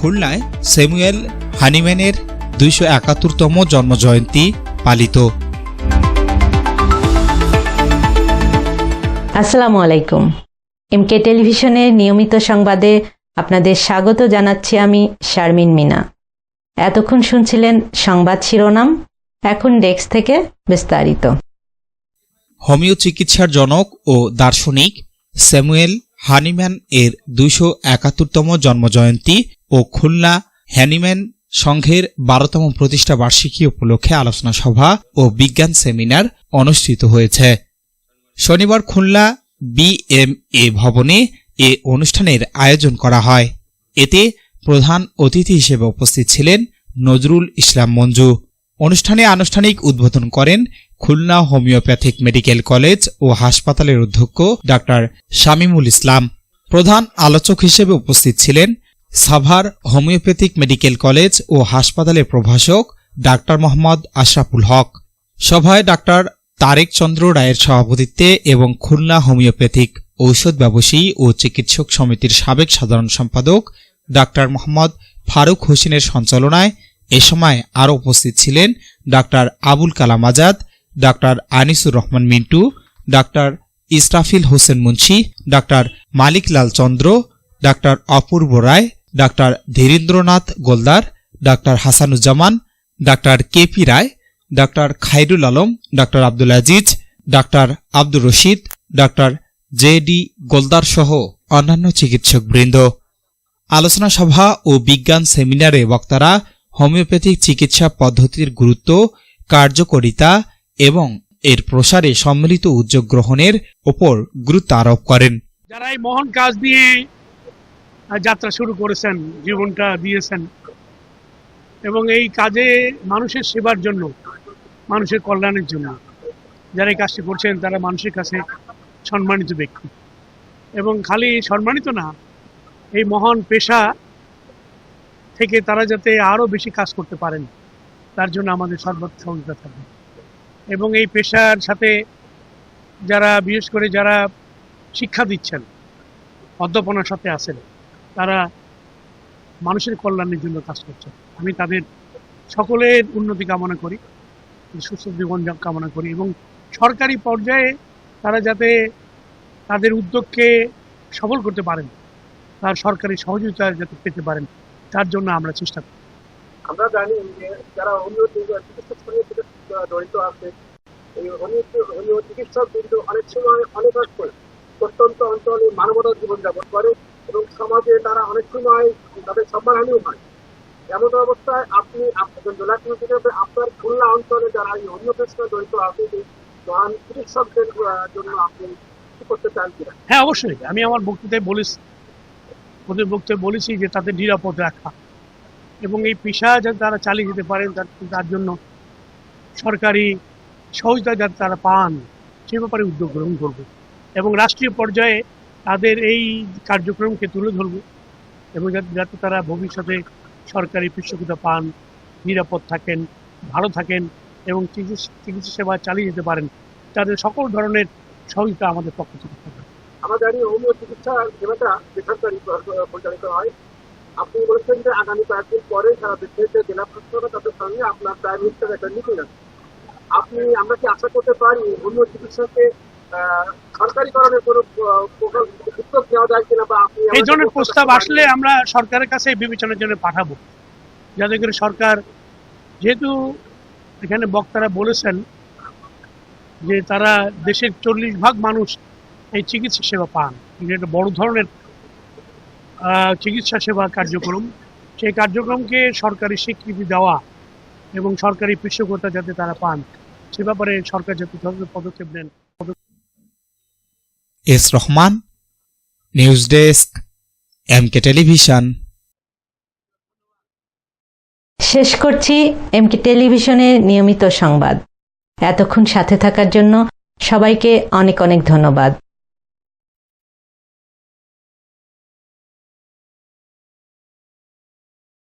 খুলনায় স্যামুয়েল হানিম্যানের ২৭১তম জন্মজয়ন্তী পালিত। আসসালামু আলাইকুম। এমকে টেলিভিশনের নিয়মিত সংবাদে আপনাদের স্বাগত জানাচ্ছি আমি শারমিন মিনা। এতক্ষণ শুনছিলেন সংবাদ শিরোনাম, এখন ডেস্ক থেকে বিস্তারিত। হোমিও চিকিৎসার জনক ও দার্শনিক স্যামুয়েল হানিম্যান এর ২৭১তম জন্মজয়ন্তী ও খুলনা হ্যানিম্যান সংঘের ১২তম প্রতিষ্ঠা বার্ষিকী উপলক্ষে আলোচনা সভা ও বিজ্ঞান সেমিনার অনুষ্ঠিত হয়েছে। শনিবার খুলনা বিএমএ ভবনে এ অনুষ্ঠানের আয়োজন করা হয়। এতে প্রধান অতিথি হিসেবে উপস্থিত ছিলেন নজরুল ইসলাম মঞ্জু। অনুষ্ঠানে আনুষ্ঠানিক উদ্বোধন করেন খুলনা হোমিওপ্যাথিক মেডিকেল কলেজ ও হাসপাতালের অধ্যক্ষ ডাক্তার শামীমুল ইসলাম। প্রধান আলোচক হিসেবে উপস্থিত ছিলেন সাভার হোমিওপ্যাথিক মেডিকেল কলেজ ও হাসপাতালের প্রভাষক ডাক্তার মোহাম্মদ আশরাফুল হক। সভায় ডাক্তার তারেক চন্দ্র রায়ের সভাপতিত্বে এবং খুলনা হোমিওপ্যাথিক ঔষধ ব্যবসায়ী ও চিকিৎসক সমিতির সাবেক সাধারণ সম্পাদক ডাক্তার মোহাম্মদ ফারুক হোসেনের সঞ্চালনায় এ সময় আরও উপস্থিত ছিলেন doctor Abul Kalam Azad, doctor Anisur Rahman Mintu, doctor Israfil Hossain Munshi, doctor Malik Lal Chandra, doctor Apurba Roy, doctor Dhirendranath Goldar, doctor Hasanuzzaman, doctor K P Roy, doctor Khairul Alam, doctor Abdul Aziz, doctor Abdur Rashid, doctor J D. Goldar সহ অন্যান্য চিকিৎসকবৃন্দ। আলোচনা সভা ও বিজ্ঞান সেমিনারে বক্তারা হোমিওপ্যাথিক চিকিৎসা পদ্ধতির গুরুত্ব, কার্যকারিতা এবং এর প্রসারে সম্মিলিত উদ্যোগ গ্রহণের ওপর গুরুত্ব আরোপ করেন। যারা এই মহান কাজ দিয়ে যাত্রা শুরু করেছেন, জীবনটা দিয়েছেন এবং এই কাজে মানুষের সেবার জন্য, মানুষের কল্যাণের জন্য যারা এই কাজটি করছেন তারা মানুষের কাছে সম্মানিত ব্যক্তি। এবং খালি সম্মানিত না, এই মহান পেশা থেকে তারা যাতে আরও বেশি কাজ করতে পারেন তার জন্য আমাদের সর্বোচ্চ সহযোগিতা থাকবে। এবং এই পেশার সাথে যারা, বিশেষ করে যারা শিক্ষা দিচ্ছেন, অধ্যাপনার সাথে আছেন, তারা মানুষের কল্যাণের জন্য কাজ করছেন। আমি তাদের সকলের উন্নতি কামনা করি, সুস্থ জীবন কামনা করি এবং সরকারি পর্যায়ে তারা যাতে তাদের উদ্যোগকে সফল করতে পারেন, তার সরকারি সহযোগিতা যাতে পেতে পারেন তার জন্য আমরা চেষ্টা করি। আমরা জানি যে যারা হোমিও চিকিৎসক সঙ্গে জড়িত আছে, এই হোমিও চিকিৎসক কিন্তু অনেক সময় অনেক প্রত্যন্ত অঞ্চলে মানবতার জীবনযাপন করে এবং সমাজে তারা অনেক সময় তাদের সম্মানহানিও হয়। এমন অবস্থায় আপনি আপনাদের জেলা হিসেবে আপনার খুলনা অঞ্চলে যারা এই হোমিওপ্যাথির সঙ্গে জড়িত আছে, এই মহান চিকিৎসকদের জন্য আপনি কি করতে চান কিনা? হ্যাঁ, অবশ্যই। আমি আমার বক্তৃতায় বলেছি যে তাদের নিরাপদ রাখা এবং এই পেশা যাতে তারা চালিয়ে যেতে পারেন তার জন্য সরকারি সহযোগিতা যাতে তারা পান সে ব্যাপারে উদ্যোগ গ্রহণ করব এবং রাষ্ট্রীয় পর্যায়ে তাদের এই কার্যক্রমকে তুলে ধরব এবং যাতে তারা ভবিষ্যতে সরকারি পৃষ্ঠপোষকতা পান, নিরাপদ থাকেন, ভালো থাকেন এবং চিকিৎসা সেবা চালিয়ে যেতে পারেন, তাদের সকল ধরনের সহযোগিতা আমাদের পক্ষ থেকে থাকবে। আমরা জানি হোমিও চিকিৎসা সেবাটা বেসরকারি পরিচালিত হয়। আপনি বলেছেন যে আগামী কয়েকদিন পরে সারা দেশের যে জেলা প্রশাসক তাদের সঙ্গে আপনার প্রাইম মিনিস্টার একটা মিটিং আছে। আমরা কি আশা করতে পারি হোমিও চিকিৎসাকে সরকারিকরণের কোনো উদ্যোগ নেওয়া যায় কিনা, বা আপনি এই ধরনের প্রস্তাব আসলে আমরা সরকারের কাছে বিবেচনার জন্য পাঠাবো, যাতে করে সরকার, যেহেতু এখানে বক্তারা বলেছেন যে তারা দেশের 40% মানুষ এই চিকিৎসা সেবা পান, এটা একটা বড় ধরনের চিকিৎসা সেবা কার্যক্রম, সেই কার্যক্রমকে সরকারি স্বীকৃতি দেওয়া এবং সরকারি পৃষ্ঠপোষকতা যাতে তারা পান সে ব্যাপারে সরকার যাতে ধরনের পদক্ষেপ নেন। S Rahman, news desk, MK television. শেষ করছি এমকে টেলিভিশনের নিয়মিত সংবাদ। এতক্ষণ সাথে থাকার জন্য সবাইকে অনেক অনেক ধন্যবাদ।